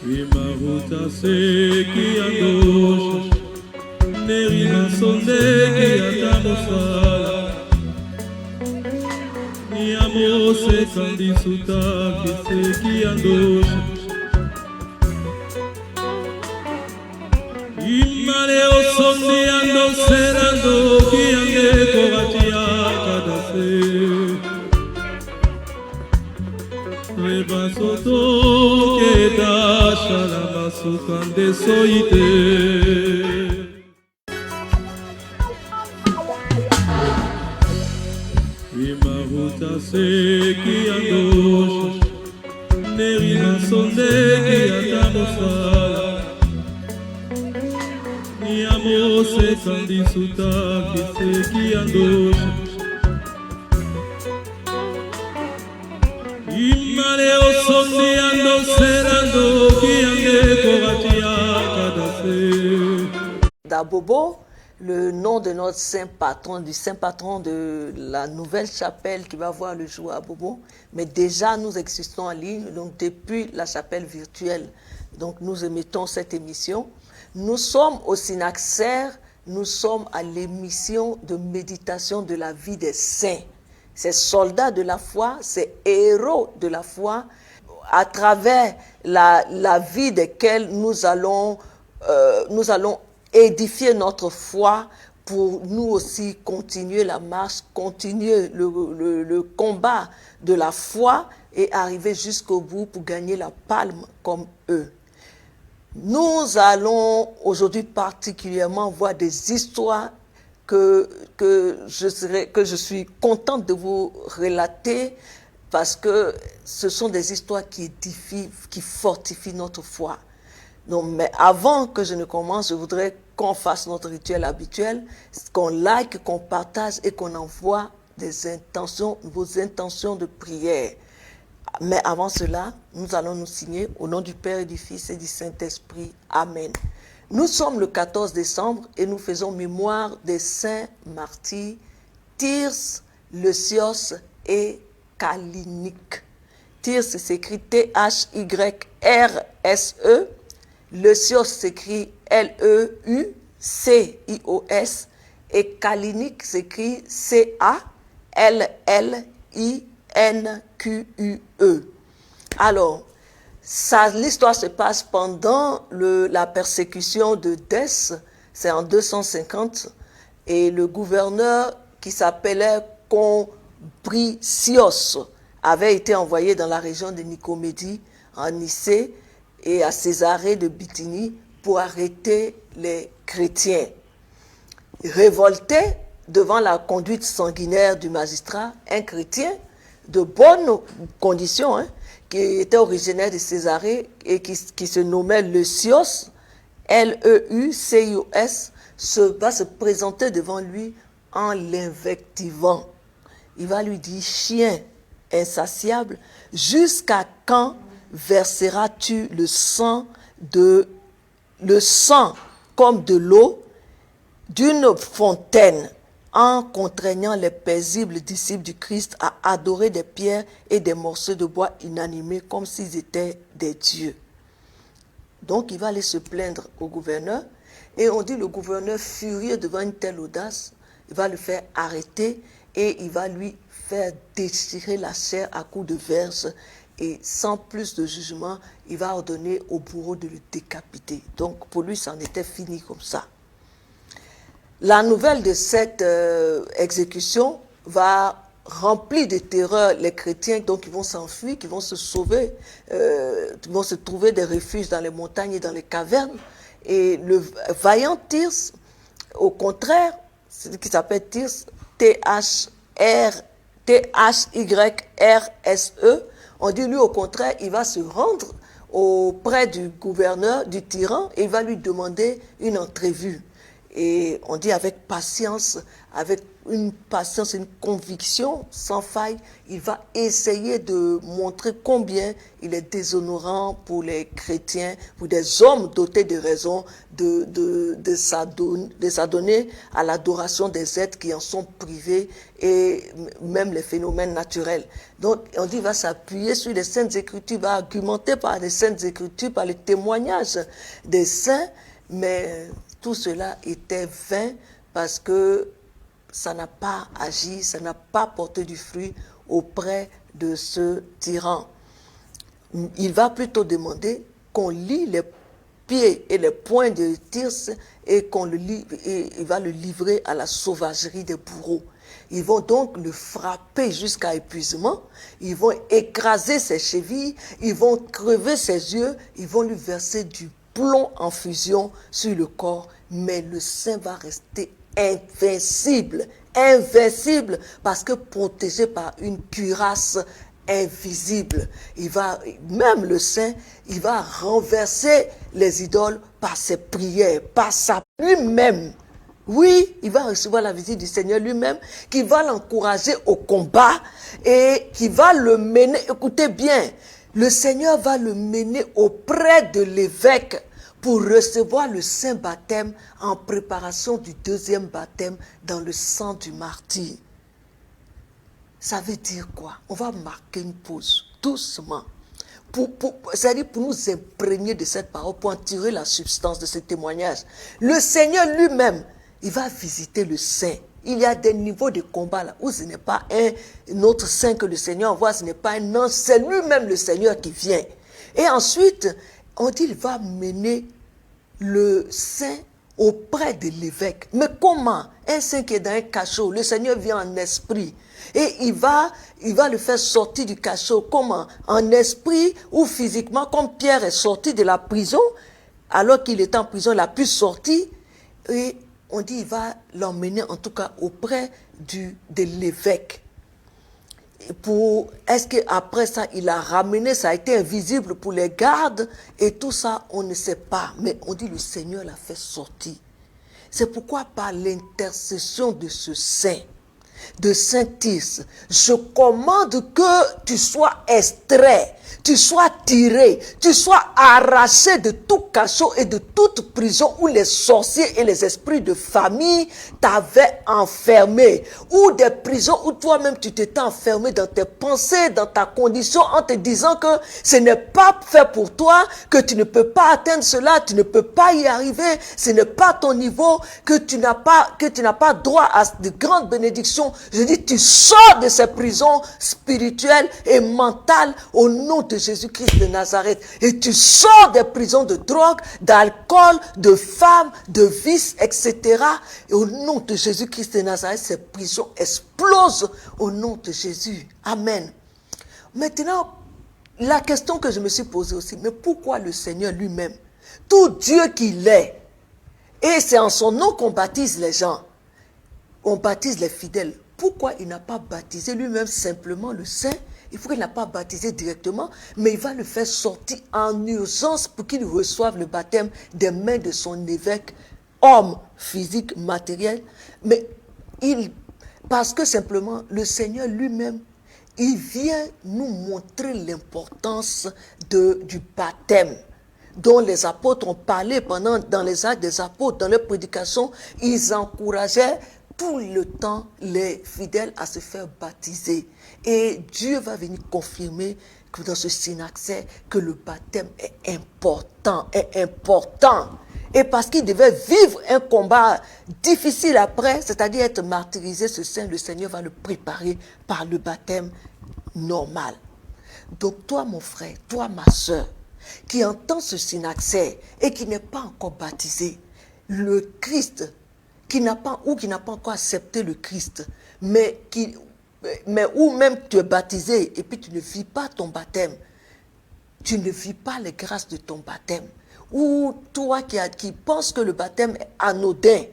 Imaruta seki andosha Neri hasondeki atamosala Niamose kandisuta kiseki andosha Imane osondi ando serando kiande kovatia kadase Rebasoto keda shalama sukande soite Imaruta seki andosha Neri hasondeki atamosala Niamose kandisuta kiseki andosha Imane osondi ando serando kiande kovatia kadase D'Abobo, le nom de notre saint patron, du saint patron de la nouvelle chapelle qui va voir le jour à Bobo. Mais déjà, nous existons en ligne, donc depuis la chapelle virtuelle. Donc nous émettons cette émission. Nous sommes au Synaxaire, nous sommes à l'émission de méditation de la vie des saints. Ces soldats de la foi, ces héros de la foi, à travers la vie desquels nous allons édifier notre foi pour nous aussi continuer la marche, continuer le combat de la foi et arriver jusqu'au bout pour gagner la palme comme eux. Nous allons aujourd'hui particulièrement voir des histoires que je suis contente de vous relater parce que ce sont des histoires qui édifient, qui fortifient notre foi. Donc, mais avant que je ne commence, je voudrais qu'on fasse notre rituel habituel, qu'on like, qu'on partage et qu'on envoie vos intentions de prière. Mais avant cela, nous allons nous signer au nom du Père et du Fils et du Saint-Esprit. Amen. Nous sommes le 14 décembre et nous faisons mémoire des saints martyrs Thyrse, Leucios et Kalinique. Thyrse s'écrit T-H-Y-R-S-E. Leucios s'écrit L-E-U-C-I-O-S. Et Kalinique s'écrit C-A-L-L-I-N-Q-U-E. Alors, l'histoire se passe pendant la persécution de Dès, c'est en 250, et le gouverneur qui s'appelait Combricios avait été envoyé dans la région de Nicomédie, en Nicée, et à Césarée de Bithynie pour arrêter les chrétiens. Révolté devant la conduite sanguinaire du magistrat, un chrétien de bonnes conditions, qui était originaire de Césarée et qui se nommait Leucios, L-E-U-C-I-O-S, va se présenter devant lui en l'invectivant. Il va lui dire, chien insatiable, jusqu'à quand verseras-tu le sang comme de l'eau d'une fontaine en contraignant les paisibles disciples du Christ à adorer des pierres et des morceaux de bois inanimés comme s'ils étaient des dieux. Donc il va aller se plaindre au gouverneur et on dit le gouverneur furieux devant une telle audace, il va le faire arrêter et il va lui faire déchirer la chair à coups de verge et sans plus de jugement, il va ordonner au bourreau de le décapiter. Donc pour lui, c'en était fini comme ça. La nouvelle de cette exécution va remplir de terreur les chrétiens, donc ils vont s'enfuir, qui vont se sauver, ils vont se trouver des refuges dans les montagnes et dans les cavernes. Et le vaillant Thyrse, au contraire, qui s'appelle Thyrse, T-H-Y-R-S-E, on dit lui au contraire, il va se rendre auprès du gouverneur, du tyran, et il va lui demander une entrevue. Et on dit avec patience, avec une patience, une conviction sans faille, il va essayer de montrer combien il est déshonorant pour les chrétiens, pour des hommes dotés de raison, de s'adonner à l'adoration des êtres qui en sont privés et même les phénomènes naturels. Donc on dit il va s'appuyer sur les Saintes Écritures, il va argumenter par les Saintes Écritures, par les témoignages des saints, mais tout cela était vain parce que ça n'a pas agi, ça n'a pas porté du fruit auprès de ce tyran. Il va plutôt demander qu'on lie les pieds et les poings de Tirse et il va le livrer à la sauvagerie des bourreaux. Ils vont donc le frapper jusqu'à épuisement, ils vont écraser ses chevilles, ils vont crever ses yeux, ils vont lui verser du plomb en fusion sur le corps, mais le saint va rester invincible, invincible, parce que protégé par une cuirasse invisible. Même le saint, il va renverser les idoles par ses prières, par sa lui-même. Oui, il va recevoir la visite du Seigneur lui-même, qui va l'encourager au combat et qui va le mener, écoutez bien, le Seigneur va le mener auprès de l'évêque pour recevoir le saint baptême en préparation du deuxième baptême dans le sang du martyr. Ça veut dire quoi? On va marquer une pause, doucement. C'est-à-dire pour nous imprégner de cette parole, pour en tirer la substance de ce témoignage. Le Seigneur lui-même, il va visiter le saint. Il y a des niveaux de combat là, où ce n'est pas un autre saint que le Seigneur envoie, ce n'est pas un ange, c'est lui-même le Seigneur qui vient. Et ensuite, on dit qu'il va mener le saint auprès de l'évêque. Mais comment? Un saint qui est dans un cachot, le Seigneur vient en esprit. Et il va le faire sortir du cachot. Comment? En esprit ou physiquement, comme Pierre est sorti de la prison, alors qu'il était en prison, il a pu sortir. Et on dit qu'il va l'emmener en tout cas auprès de l'évêque. Est-ce qu'après ça, il a ramené, ça a été invisible pour les gardes et tout ça, on ne sait pas. Mais on dit le Seigneur l'a fait sortir. C'est pourquoi par l'intercession de ce saint, de Saint Tirse, je commande que tu sois extrait, tu sois tiré, tu sois arraché de tout cachot et de toute prison où les sorciers et les esprits de famille t'avaient enfermé, ou des prisons où toi-même tu t'étais enfermé dans tes pensées, dans ta condition, en te disant que ce n'est pas fait pour toi, que tu ne peux pas atteindre cela, tu ne peux pas y arriver, ce n'est pas ton niveau, que tu n'as pas droit à de grandes bénédictions. Je dis, tu sors de ces prisons spirituelles et mentales au nom de Jésus-Christ de Nazareth. Et tu sors des prisons de drogue, d'alcool, de femmes, de vices, etc. Et au nom de Jésus-Christ de Nazareth, ces prisons explosent au nom de Jésus. Amen. Maintenant, la question que je me suis posée aussi, mais pourquoi le Seigneur lui-même, tout Dieu qu'il est, et c'est en son nom qu'on baptise les gens, on baptise les fidèles, pourquoi il n'a pas baptisé lui-même simplement le saint? Il faut qu'il n'a pas baptisé directement, mais il va le faire sortir en urgence pour qu'il reçoive le baptême des mains de son évêque, homme, physique, matériel. Mais parce que simplement, le Seigneur lui-même, il vient nous montrer l'importance du baptême dont les apôtres ont parlé dans les actes des apôtres, dans leur prédication. Ils encourageaient tout le temps les fidèles à se faire baptiser. Et Dieu va venir confirmer que dans ce synaxaire, que le baptême est important, Et parce qu'il devait vivre un combat difficile après, c'est-à-dire être martyrisé, ce saint, le Seigneur va le préparer par le baptême normal. Donc toi, mon frère, toi, ma soeur, qui entend ce synaxaire et qui n'est pas encore baptisé, le Christ, qui n'a pas encore accepté le Christ, mais où même tu es baptisé et puis tu ne vis pas ton baptême, tu ne vis pas les grâces de ton baptême, ou toi qui penses que le baptême est anodin,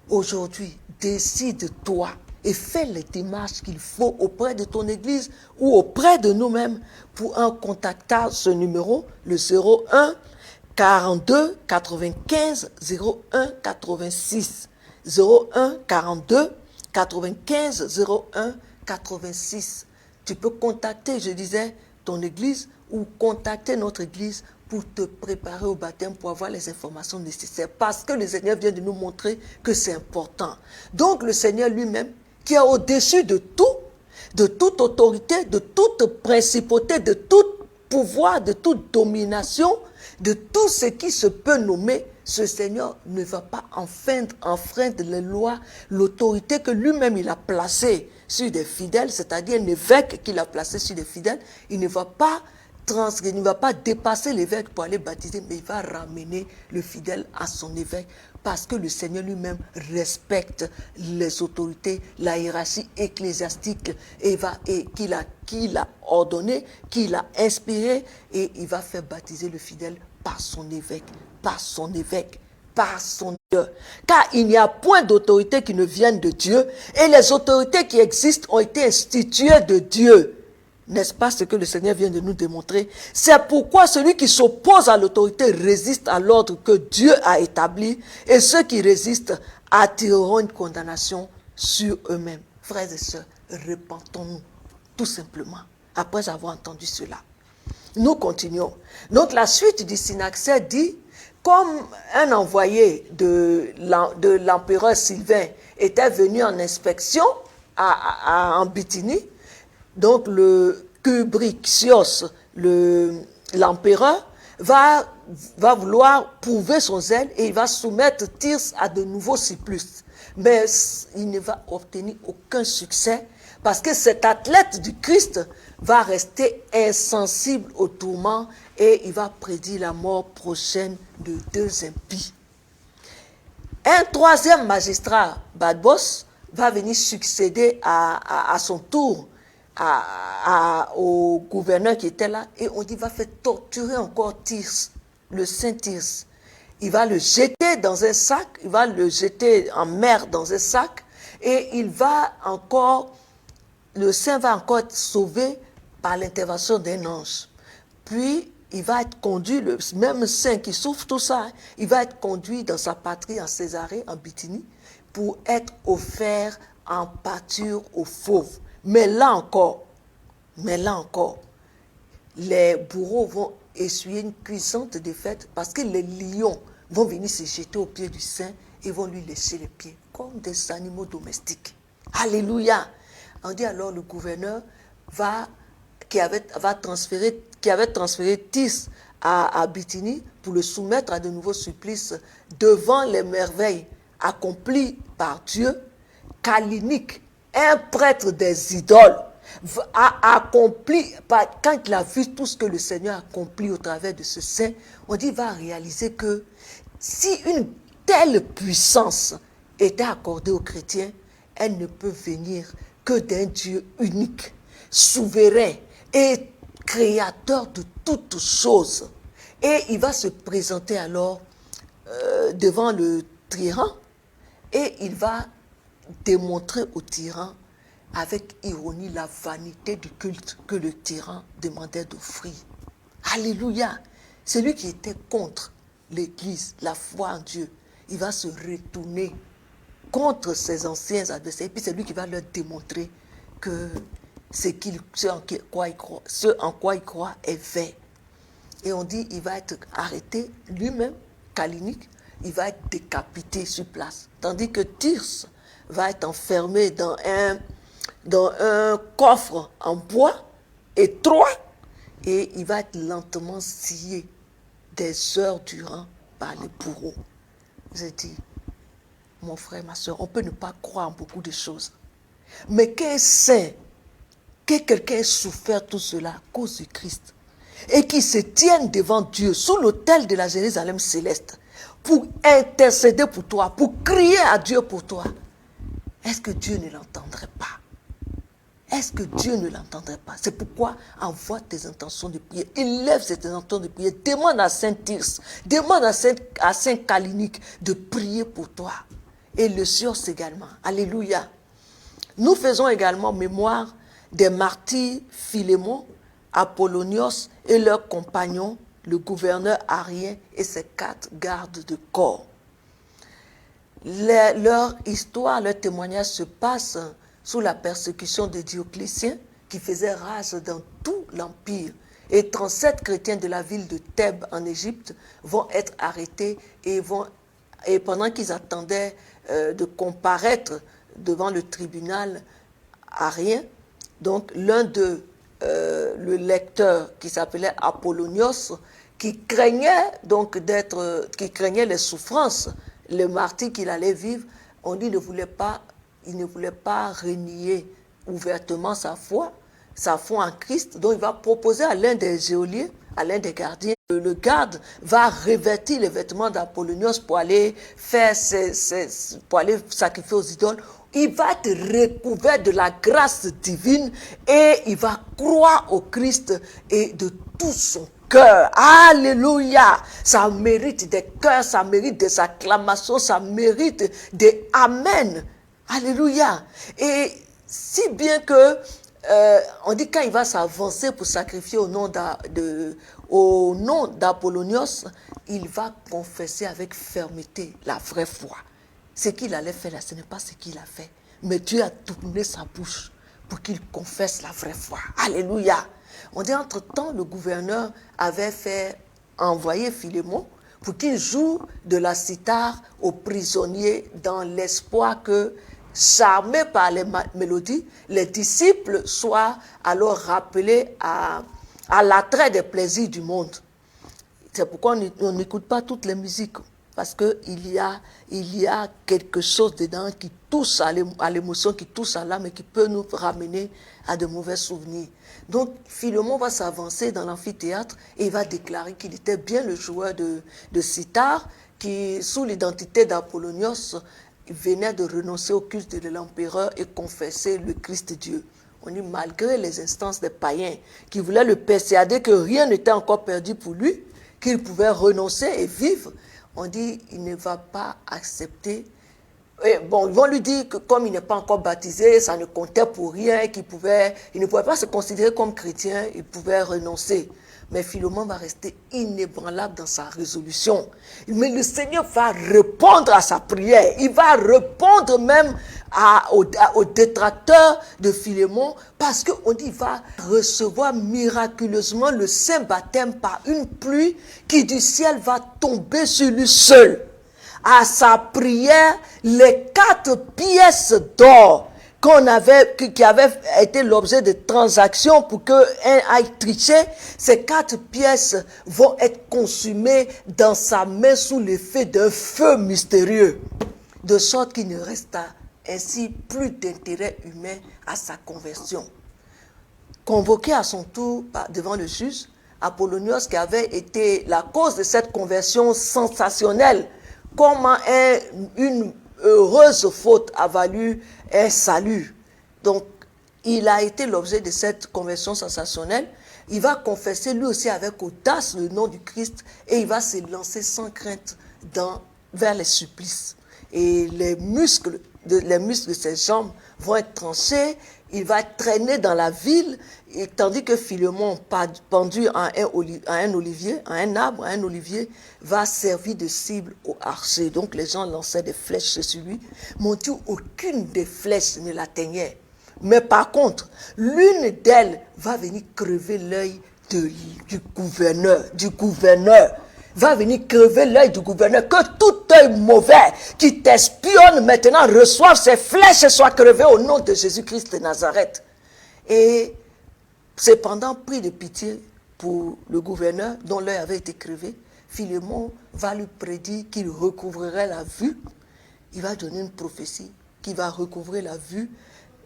aujourd'hui, décide-toi et fais les démarches qu'il faut auprès de ton église ou auprès de nous-mêmes pour en contacter ce numéro, le 01 42 95 01 86. 01 42 95 01 86. Tu peux contacter, je disais, ton église ou contacter notre église pour te préparer au baptême, pour avoir les informations nécessaires. Parce que le Seigneur vient de nous montrer que c'est important. Donc le Seigneur lui-même, qui est au-dessus de tout, de toute autorité, de toute principauté, de tout pouvoir, de toute domination, de tout ce qui se peut nommer, ce Seigneur ne va pas enfreindre les lois, l'autorité que lui-même il a placée sur des fidèles, c'est-à-dire un évêque qu'il a placé sur des fidèles. Il ne va pas il ne va pas dépasser l'évêque pour aller baptiser, mais il va ramener le fidèle à son évêque, parce que le Seigneur lui-même respecte les autorités, la hiérarchie ecclésiastique qu'il a ordonné, qu'il a inspiré, et il va faire baptiser le fidèle par son évêque, par son évêque, par son Dieu. Car il n'y a point d'autorité qui ne vienne de Dieu, et les autorités qui existent ont été instituées de Dieu. N'est-ce pas ce que le Seigneur vient de nous démontrer? C'est pourquoi celui qui s'oppose à l'autorité résiste à l'ordre que Dieu a établi, et ceux qui résistent attireront une condamnation sur eux-mêmes. Frères et sœurs, repentons-nous, tout simplement, après avoir entendu cela. Nous continuons. Donc la suite du synaxaire dit, comme un envoyé de l'empereur Sylvain était venu en inspection en Bithynie, donc le Cubrixios, l'empereur, va vouloir prouver son zèle et il va soumettre Tyrse à de nouveaux supplices. Mais il ne va obtenir aucun succès parce que cet athlète du Christ va rester insensible au tourment et il va prédire la mort prochaine de 2 impies. Un troisième magistrat, Badbos, va venir succéder à son tour au gouverneur qui était là, et on dit va faire torturer encore Tyrse, le saint Tyrse. Il va le jeter dans un sac, il va le jeter en mer dans un sac, et le saint va encore être sauvé par l'intervention d'un ange. Puis il va être conduit, le même saint qui souffre tout ça, il va être conduit dans sa patrie en Césarée, en Bithynie, pour être offert en pâture aux fauves. Mais là encore, les bourreaux vont essuyer une cuisante défaite parce que les lions vont venir se jeter aux pieds du saint et vont lui lécher les pieds comme des animaux domestiques. Alléluia! On dit alors le gouverneur qui avait transféré Tyrse à Bithynie pour le soumettre à de nouveaux supplices devant les merveilles accomplies par Dieu. Calinique, un prêtre des idoles, a accompli, quand il a vu tout ce que le Seigneur a accompli au travers de ce saint, on dit, il va réaliser que si une telle puissance était accordée aux chrétiens, elle ne peut venir que d'un Dieu unique, souverain et créateur de toutes choses. Et il va se présenter alors devant le tyran et il va démontrer au tyran avec ironie la vanité du culte que le tyran demandait d'offrir. Alléluia! Celui qui était contre l'Église, la foi en Dieu, il va se retourner contre ses anciens adversaires. Et puis c'est lui qui va leur démontrer que ce en quoi il croit est vrai. Et on dit il va être arrêté lui-même, Calinique, il va être décapité sur place. Tandis que Tyrse va être enfermé dans un coffre en bois étroit et il va être lentement scié des heures durant par les bourreaux. J'ai dit, mon frère, ma soeur, on peut ne pas croire en beaucoup de choses. Mais qu'un saint, que quelqu'un ait souffert tout cela à cause du Christ et qui se tienne devant Dieu sous l'autel de la Jérusalem céleste pour intercéder pour toi, pour crier à Dieu pour toi, est-ce que Dieu ne l'entendrait pas? Est-ce que Dieu ne l'entendrait pas? C'est pourquoi envoie tes intentions de prière, élève tes intentions de prière, demande à Saint Tyrse, demande à Saint Calinique de prier pour toi. Et le Sios également. Alléluia. Nous faisons également mémoire des martyrs Philémon, Apollonios et leurs compagnons le gouverneur arien et ses 4 gardes de corps. Leur histoire, leur témoignage se passe sous la persécution de Dioclétien qui faisait rage dans tout l'Empire. Et 37 chrétiens de la ville de Thèbes en Égypte vont être arrêtés et pendant qu'ils attendaient de comparaître devant le tribunal arien, donc l'un d'eux, le lecteur qui s'appelait Apollonios, qui craignait les souffrances, le martyre qu'il allait vivre, on dit il ne voulait pas renier ouvertement sa foi en Christ. Donc il va proposer à l'un des geôliers, à l'un des gardiens, le garde va revêtir les vêtements d'Apollonios pour aller sacrifier aux idoles. Il va être recouvert de la grâce divine et il va croire au Christ et de tout son cœur. Alléluia! Ça mérite des cœurs, ça mérite des acclamations, ça mérite des amen. Alléluia! Et si bien que on dit quand il va s'avancer pour sacrifier au nom d'Apollonios, il va confesser avec fermeté la vraie foi. Ce qu'il allait faire là, ce n'est pas ce qu'il a fait. Mais Dieu a tourné sa bouche pour qu'il confesse la vraie foi. Alléluia. On dit entre-temps, le gouverneur avait fait envoyer Philémon pour qu'il joue de la cithare aux prisonniers dans l'espoir que, charmés par les mélodies, les disciples soient alors rappelés à l'attrait des plaisirs du monde. C'est pourquoi on n'écoute pas toutes les musiques. Parce qu'il y a quelque chose dedans qui touche à l'émotion, qui touche à l'âme et qui peut nous ramener à de mauvais souvenirs. Donc, Philémon va s'avancer dans l'amphithéâtre et il va déclarer qu'il était bien le joueur de cithare qui, sous l'identité d'Apollonios, venait de renoncer au culte de l'empereur et confesser le Christ Dieu. On dit, malgré les instances des païens qui voulaient le persuader que rien n'était encore perdu pour lui, qu'il pouvait renoncer et vivre, on dit il ne va pas accepter. Et bon, ils vont lui dire que comme il n'est pas encore baptisé, ça ne comptait pour rien, il ne pouvait pas se considérer comme chrétien, il pouvait renoncer. Mais Philémon va rester inébranlable dans sa résolution. Mais le Seigneur va répondre à sa prière. Il va répondre même aux détracteurs de Philémon parce qu'on dit qu'il va recevoir miraculeusement le saint baptême par une pluie qui du ciel va tomber sur lui seul. À sa prière, les 4 pièces d'or qui avaient été l'objet de transactions pour qu'un aille tricher, ces 4 pièces vont être consumées dans sa main sous l'effet d'un feu mystérieux, de sorte qu'il ne resta ainsi plus d'intérêt humain à sa conversion. Convoqué à son tour devant le juge, Apollonios, qui avait été la cause de cette conversion sensationnelle, comment une heureuse faute a valu un salut. Donc, il a été l'objet de cette conversion sensationnelle. Il va confesser lui aussi avec audace le nom du Christ et il va se lancer sans crainte vers les supplices. Et les muscles de ses jambes vont être tranchés. Il va traîner dans la ville, et tandis que Philémon, pendu à un olivier, va servir de cible au archer. Donc les gens lançaient des flèches sur lui. Mon Dieu, aucune des flèches ne l'atteignait. Mais par contre, l'une d'elles va venir crever l'œil du gouverneur. Va venir crever l'œil du gouverneur. Que tout œil mauvais qui t'espionne maintenant reçoive ses flèches et soit crevé au nom de Jésus-Christ de Nazareth. Et cependant, pris de pitié pour le gouverneur dont l'œil avait été crevé, Philémon va lui prédire qu'il recouvrerait la vue. Il va donner une prophétie qu'il va recouvrer la vue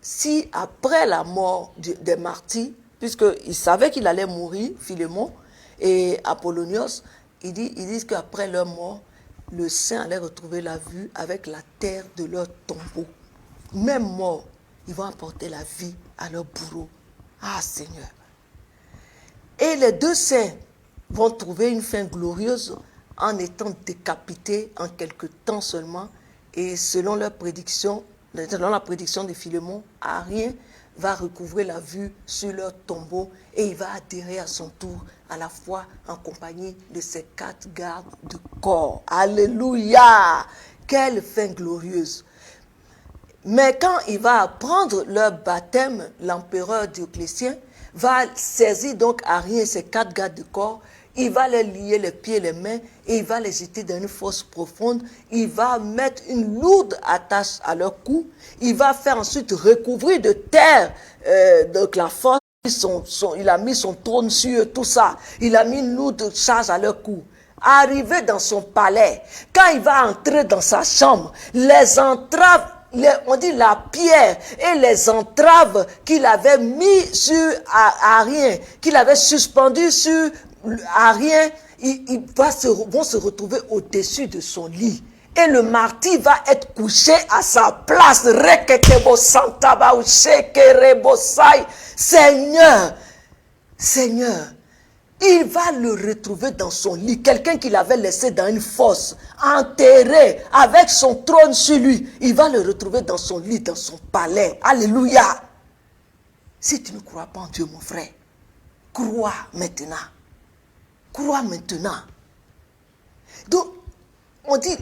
si après la mort des martyrs, puisqu'il savait qu'il allait mourir, Philémon et Apollonios, ils disent qu'après leur mort, le saint allait retrouver la vue avec la terre de leur tombeau. Même mort, ils vont apporter la vie à leur bourreau. Ah Seigneur! Et les 2 saints vont trouver une fin glorieuse en étant décapités en quelque temps seulement. Et selon leur prédiction, selon la prédiction de Philémon, Arien va recouvrir la vue sur leur tombeau et il va adhérer à son tour à la fois en compagnie de ses 4 gardes du corps. Alléluia! Quelle fin glorieuse! Mais quand il va apprendre leur baptême, l'empereur Dioclétien va saisir donc Arien et ses 4 gardes du corps. Il va les lier les pieds et les mains et il va les jeter dans une fosse profonde. Il va mettre une lourde attache à leur cou. Il va faire ensuite recouvrir de terre donc la fosse. Il a mis son trône sur eux, tout ça. Il a mis une lourde charge à leur cou. Arrivé dans son palais, quand il va entrer dans sa chambre, les entraves, on dit la pierre et les entraves qu'il avait mis sur Arien, qu'il avait suspendu sur Arien, ils vont se retrouver au-dessus de son lit. Et le martyr va être couché à sa place. Seigneur, Seigneur, il va le retrouver dans son lit. Quelqu'un qu'il avait laissé dans une fosse, enterré, avec son trône sur lui. Il va le retrouver dans son lit, dans son palais. Alléluia. Si tu ne crois pas en Dieu, mon frère, crois maintenant. Crois maintenant. Donc, on dit,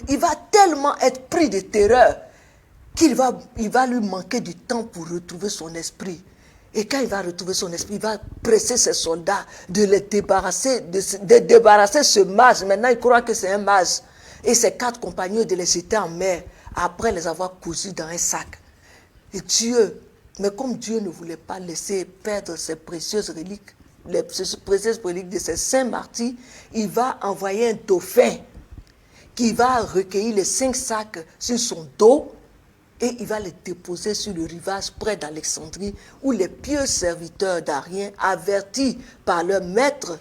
il va tellement être pris de terreur qu'il va lui manquer du temps pour retrouver son esprit. Et quand il va retrouver son esprit, il va presser ses soldats de les débarrasser, de débarrasser ce mage. Maintenant, il croit que c'est un mage. Et ses 4 compagnons de les jeter en mer, après les avoir cousus dans un sac. Et Dieu, mais comme Dieu ne voulait pas laisser perdre ses précieuses reliques, les précieuses reliques de ses saints martyrs, il va envoyer un dauphin qui va recueillir les 5 sacs sur son dos et il va les déposer sur le rivage près d'Alexandrie où les pieux serviteurs d'Arien, avertis par leur maître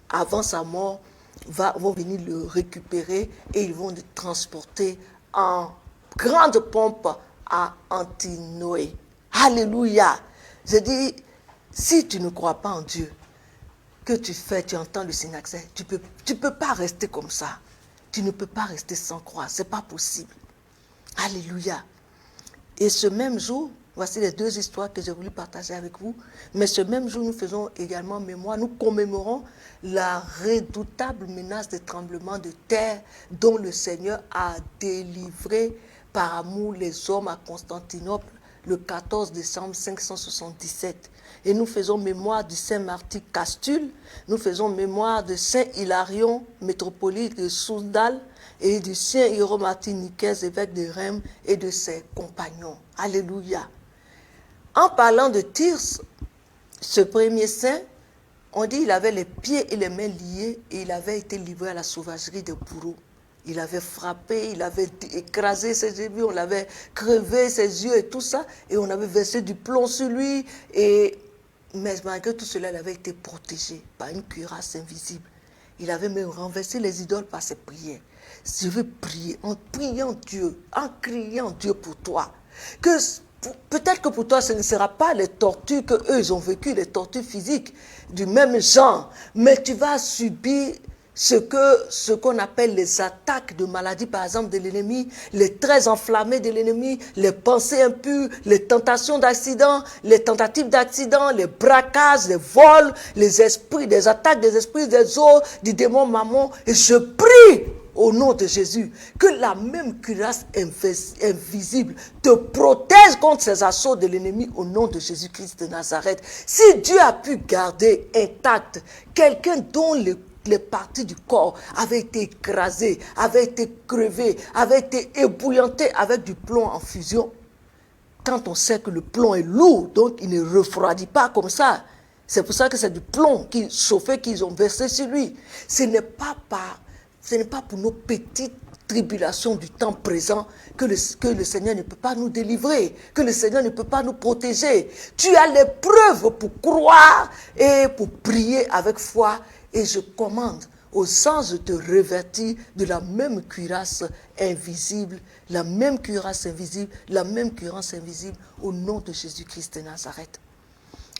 avant sa mort, vont venir le récupérer et ils vont le transporter en grande pompe à Antinoé. Alléluia! Je dis, si tu ne crois pas en Dieu, que tu fais, tu entends le synaxé, tu peux pas rester comme ça. Tu ne peux pas rester sans croire, c'est pas possible. Alléluia! Et ce même jour, voici les 2 histoires que j'ai voulu partager avec vous, mais ce même jour, nous faisons également mémoire, nous commémorons la redoutable menace de tremblement de terre dont le Seigneur a délivré par amour les hommes à Constantinople le 14 décembre 577. Et nous faisons mémoire du saint martyr Castule, nous faisons mémoire de saint Hilarion, métropolite de Souzdal, et du saint Hieromartyr Nicaise, évêque de Rheims, et de ses compagnons. Alléluia. En parlant de Thyrse, ce premier saint, on dit qu'il avait les pieds et les mains liés et il avait été livré à la sauvagerie des bourreaux. Il avait frappé, il avait écrasé ses yeux, on l'avait crevé ses yeux et tout ça, et on avait versé du plomb sur lui. Mais malgré tout cela, il avait été protégé par une cuirasse invisible. Il avait même renversé les idoles par ses prières. Je veux prier, en priant Dieu, en criant Dieu pour toi. Peut-être que pour toi, ce ne sera pas les tortures qu'eux ils ont vécues, les tortures physiques du même genre, mais tu vas subir ce qu'on appelle les attaques de maladie, par exemple, de l'ennemi, les traits enflammés de l'ennemi, les pensées impures, les tentations d'accident, les tentatives d'accident, les braquages, les vols, les esprits, des attaques des esprits des eaux, du démon mammon. Et je prie au nom de Jésus, que la même cuirasse invisible te protège contre ces assauts de l'ennemi au nom de Jésus-Christ de Nazareth. Si Dieu a pu garder intact quelqu'un dont les parties du corps avaient été écrasées, avaient été crevées, avaient été ébouillantées avec du plomb en fusion, quand on sait que le plomb est lourd, donc il ne refroidit pas comme ça. C'est pour ça que c'est du plomb qui chauffait, qu'ils ont versé sur lui. Ce n'est pas pour nos petites tribulations du temps présent que le Seigneur ne peut pas nous délivrer, que le Seigneur ne peut pas nous protéger. Tu as les preuves pour croire et pour prier avec foi. Et je commande aux anges de te revêtir de la même cuirasse invisible, la même cuirasse invisible, la même cuirasse invisible au nom de Jésus-Christ de Nazareth.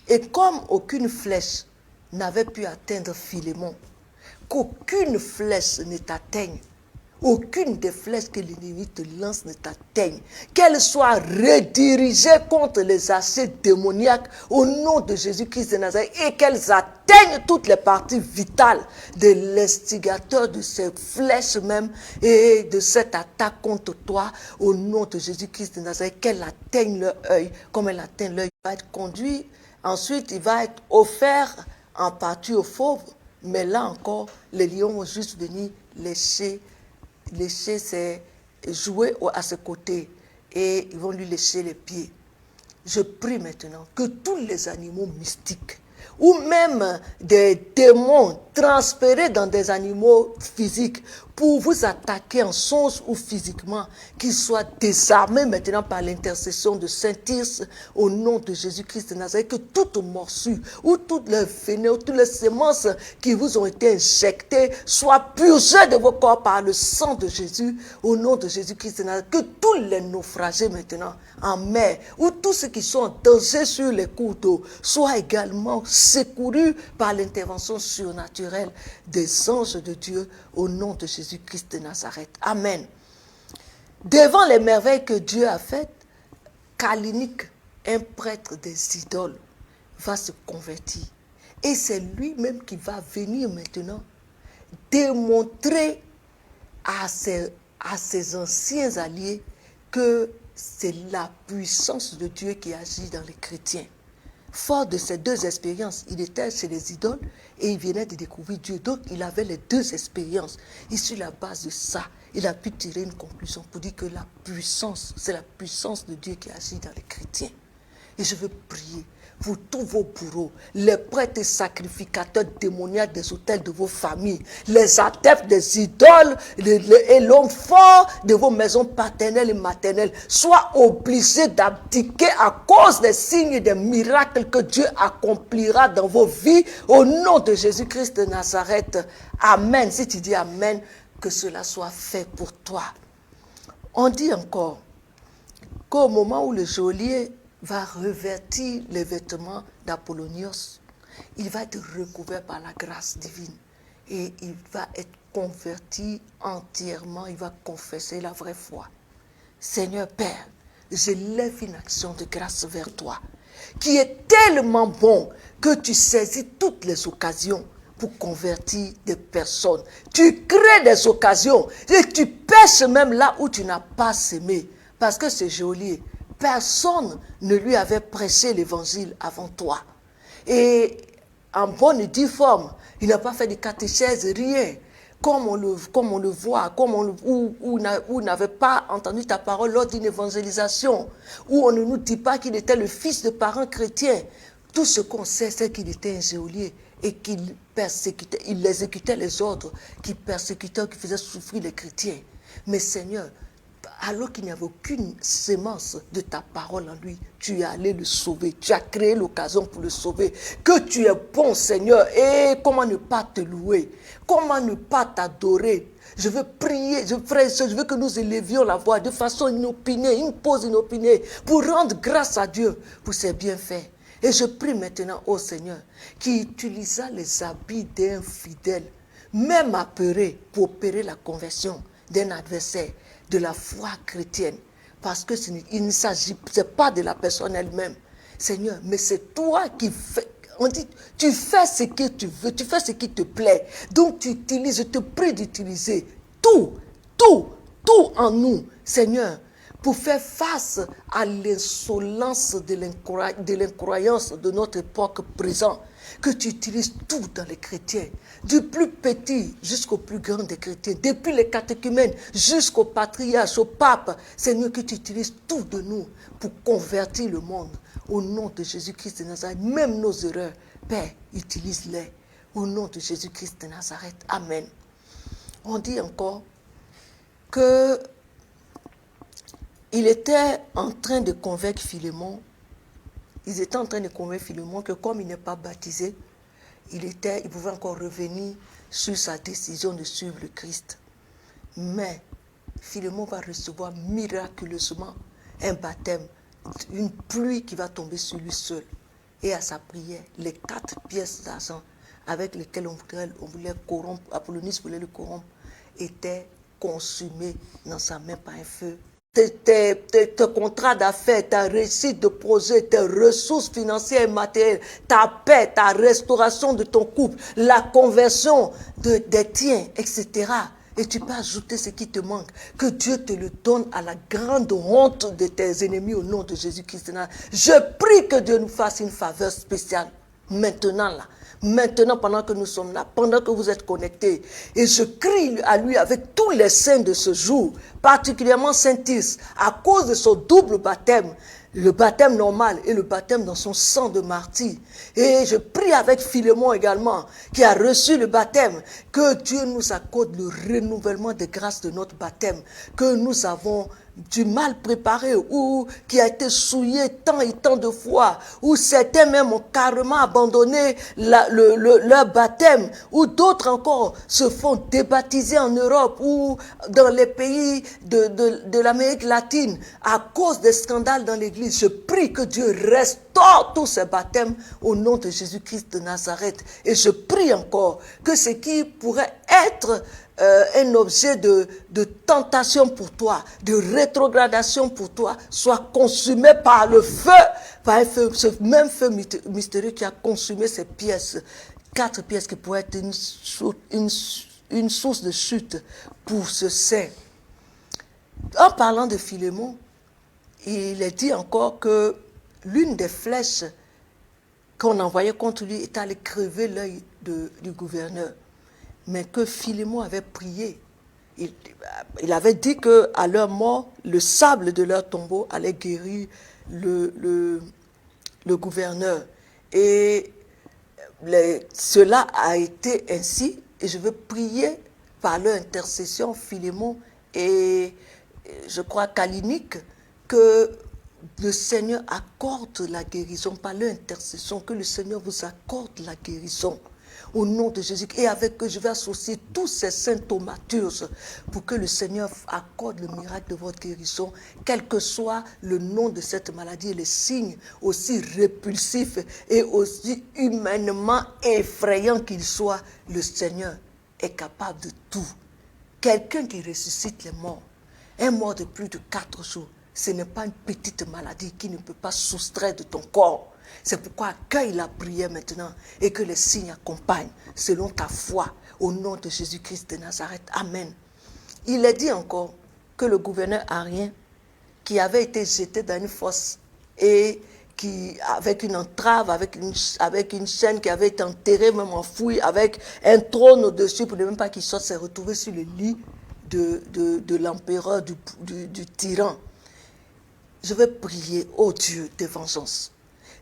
Et comme aucune flèche n'avait pu atteindre Philémon, qu'aucune flèche ne t'atteigne, aucune des flèches que l'ennemi te lance ne t'atteigne. Qu'elle soit redirigée contre les accès démoniaques au nom de Jésus-Christ de Nazareth et qu'elles atteignent toutes les parties vitales de l'instigateur de ces flèches même et de cette attaque contre toi au nom de Jésus-Christ de Nazareth. Qu'elle atteigne leur œil comme elle atteint l'œil. Il va être conduit, ensuite il va être offert en partie aux fauves. Mais là encore, les lions vont juste venir lécher ses jouets à ses côtés et ils vont lui lécher les pieds. Je prie maintenant que tous les animaux mystiques ou même des démons transférés dans des animaux physiques pour vous attaquer en songe ou physiquement, qu'ils soient désarmés maintenant par l'intercession de Saint-Tirce au nom de Jésus-Christ de Nazareth, que toute morsure ou toutes les venin ou toutes les semences qui vous ont été injectées soient purgées de vos corps par le sang de Jésus au nom de Jésus-Christ de Nazareth, que tous les naufragés maintenant en mer ou tous ceux qui sont en danger sur les cours d'eau soient également secourus par l'intervention surnaturelle des anges de Dieu au nom de Jésus-Christ de Nazareth. Amen. Devant les merveilles que Dieu a faites, Kalinick, un prêtre des idoles, va se convertir. Et c'est lui-même qui va venir maintenant démontrer à ses anciens alliés que c'est la puissance de Dieu qui agit dans les chrétiens. Fort de ces deux expériences, il était chez les idoles et il venait de découvrir Dieu. Donc, il avait les deux expériences. Et sur la base de ça, il a pu tirer une conclusion pour dire que la puissance, c'est la puissance de Dieu qui agit dans les chrétiens. Et je veux prier pour tous vos bourreaux, les prêtres et sacrificateurs démoniaques des autels de vos familles, les adeptes des idoles et l'homme fort de vos maisons paternelles et maternelles, soient obligés d'abdiquer à cause des signes et des miracles que Dieu accomplira dans vos vies au nom de Jésus-Christ de Nazareth. Amen. Si tu dis Amen, que cela soit fait pour toi. On dit encore qu'au moment où le geôlier va revêtir les vêtements d'Apollonios, il va être recouvert par la grâce divine et il va être converti entièrement, il va confesser la vraie foi. Seigneur Père, je lève une action de grâce vers toi qui est tellement bon que tu saisis toutes les occasions pour convertir des personnes. Tu crées des occasions et tu pêches même là où tu n'as pas semé, parce que c'est joli. Personne ne lui avait prêché l'évangile avant toi. Et en bonne et due forme, il n'a pas fait de catéchèse, rien. Comme on le voit, où n'avait pas entendu ta parole lors d'une évangélisation, où on ne nous dit pas qu'il était le fils de parents chrétiens. Tout ce qu'on sait, c'est qu'il était un geôlier et qu'il persécutait, il exécutait les ordres qui persécutaient, qui faisaient souffrir les chrétiens. Mais Seigneur, alors qu'il n'y avait aucune sémence de ta parole en lui, tu es allé le sauver. Tu as créé l'occasion pour le sauver. Que tu es bon, Seigneur. Et comment ne pas te louer? Comment ne pas t'adorer? Je veux prier, je veux que nous élevions la voix de façon inopinée, une pause inopinée, pour rendre grâce à Dieu pour ses bienfaits. Et je prie maintenant au Seigneur qui utilisa les habits d'un fidèle, même apeuré, pour opérer la conversion d'un adversaire de la foi chrétienne, parce que il ne s'agit pas de la personne elle-même, Seigneur, mais c'est toi qui fais. On dit, tu fais ce que tu veux, tu fais ce qui te plaît. Donc tu utilises, je te prie d'utiliser tout en nous, Seigneur, pour faire face à l'insolence de l'incroyance de notre époque présente. Que tu utilises tout dans les chrétiens, du plus petit jusqu'au plus grand des chrétiens, depuis les catéchumènes jusqu'au patriarche, au pape. Seigneur, que tu utilises tout de nous pour convertir le monde. Au nom de Jésus-Christ de Nazareth, même nos erreurs, Père, utilise-les. Au nom de Jésus-Christ de Nazareth. Amen. On dit encore que il était en train de convaincre Philémon. Ils étaient en train de convaincre Philémon que comme il n'est pas baptisé, il pouvait encore revenir sur sa décision de suivre le Christ. Mais Philémon va recevoir miraculeusement un baptême, une pluie qui va tomber sur lui seul. Et à sa prière, les 4 pièces d'argent avec lesquelles on voulait corrompre, Apollonius voulait le corrompre, étaient consumé dans sa main par un feu. Tes contrats d'affaires, ta réussite de projet, tes ressources financières et matérielles, ta paix, ta restauration de ton couple, la conversion des tiens, etc. Et tu peux ajouter ce qui te manque. Que Dieu te le donne à la grande honte de tes ennemis au nom de Jésus-Christ. Je prie que Dieu nous fasse une faveur spéciale. Maintenant là. Maintenant, pendant que nous sommes là, pendant que vous êtes connectés, et je crie à lui avec tous les saints de ce jour, particulièrement Saint-Is, à cause de son double baptême, le baptême normal et le baptême dans son sang de martyr. Et je prie avec Philémon également, qui a reçu le baptême, que Dieu nous accorde le renouvellement des grâces de notre baptême, que nous avons du mal préparé ou qui a été souillé tant et tant de fois, ou certains même ont carrément abandonné leur baptême, ou d'autres encore se font débaptiser en Europe ou dans les pays de l'Amérique latine à cause des scandales dans l'église. Je prie que Dieu restaure tous ces baptêmes au nom de Jésus-Christ de Nazareth. Et je prie encore que ce qui pourrait être un objet de tentation pour toi, de rétrogradation pour toi, soit consumé par le feu, par un feu, ce même feu mystérieux qui a consumé ces pièces, 4 pièces qui pourraient être une source de chute pour ce saint. En parlant de Philémon, il est dit encore que l'une des flèches qu'on envoyait contre lui est allée crever l'œil du gouverneur. Mais que Philémon avait prié. Il avait dit qu'à leur mort, le sable de leur tombeau allait guérir le gouverneur. Et cela a été ainsi. Et je veux prier par leur intercession, Philémon et je crois Kalinique, que le Seigneur accorde la guérison par leur intercession, que le Seigneur vous accorde la guérison. Au nom de Jésus, et avec eux, je vais associer tous ces saints thaumaturges pour que le Seigneur accorde le miracle de votre guérison, quel que soit le nom de cette maladie et les signes, aussi répulsifs et aussi humainement effrayants qu'ils soient, le Seigneur est capable de tout. Quelqu'un qui ressuscite les morts, un mort de plus de 4 jours, ce n'est pas une petite maladie qui ne peut pas soustraire de ton corps. C'est pourquoi accueille la prière maintenant et que les signes accompagnent selon ta foi au nom de Jésus-Christ de Nazareth. Amen. Il est dit encore que le gouverneur arien qui avait été jeté dans une fosse et qui, avec une entrave, avec une chaîne qui avait été enterrée, même enfouie, avec un trône au-dessus pour ne même pas qu'il sorte, s'est retrouvé sur le lit de l'empereur, du tyran. Je vais prier, ô Dieu de vengeance.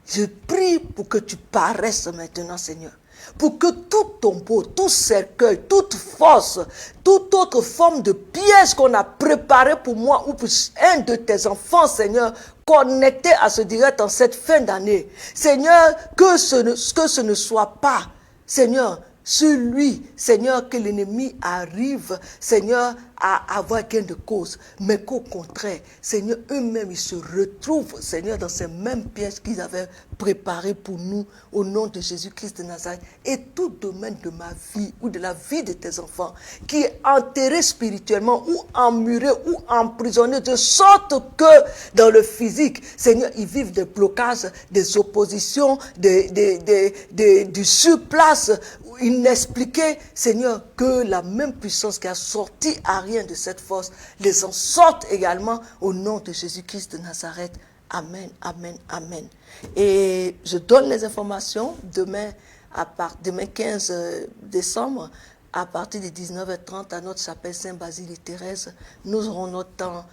Je prie pour que tu paraisses maintenant, Seigneur. Pour que tout tombeau, tout cercueil, toute force, toute autre forme de piège qu'on a préparé pour moi ou pour un de tes enfants, Seigneur, connecté à ce direct en cette fin d'année. Seigneur, que ce ne soit pas, Seigneur, sur lui, Seigneur, que l'ennemi arrive, Seigneur, à avoir gain de cause, mais qu'au contraire, Seigneur, eux-mêmes, ils se retrouvent, Seigneur, dans ces mêmes pièges qu'ils avaient préparés pour nous, au nom de Jésus-Christ de Nazareth. Et tout domaine de ma vie, ou de la vie de tes enfants, qui est enterré spirituellement, ou emmuré, ou emprisonné, de sorte que, dans le physique, Seigneur, ils vivent des blocages, des oppositions, du surplace, inexpliqué, Seigneur, que la même puissance qui a sorti Arien de cette force les en sorte également au nom de Jésus-Christ de Nazareth. Amen, amen, amen. Et je donne les informations demain 15 décembre, à partir de 19h30 à notre chapelle Saint-Basile et Thérèse, nous aurons notre temps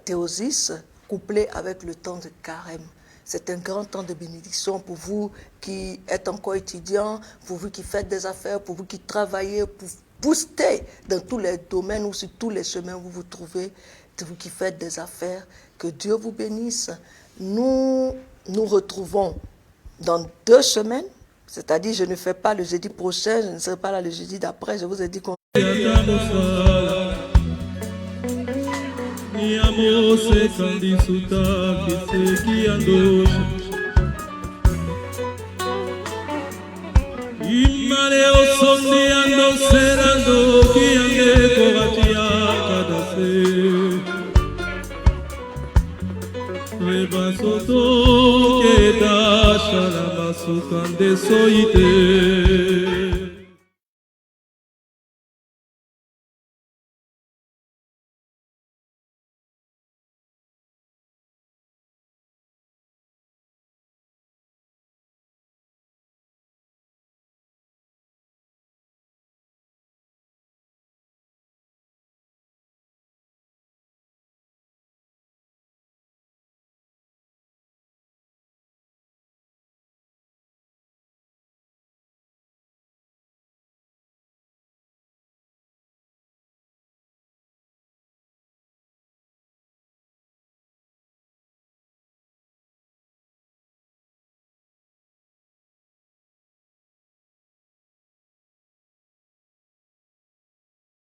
théosis couplé avec le temps de carême. C'est un grand temps de bénédiction pour vous qui êtes encore étudiants, pour vous qui faites des affaires, pour vous qui travaillez, pour booster dans tous les domaines ou sur tous les chemins où vous vous trouvez, vous qui faites des affaires. Que Dieu vous bénisse. Nous nous retrouvons dans 2 semaines, c'est-à-dire je ne fais pas le jeudi prochain, je ne serai pas là le jeudi d'après, je vous ai dit qu'on... Niamose kandisuta kiseki andosha Imane osondi ando serando kiange kogatia shala masukande soite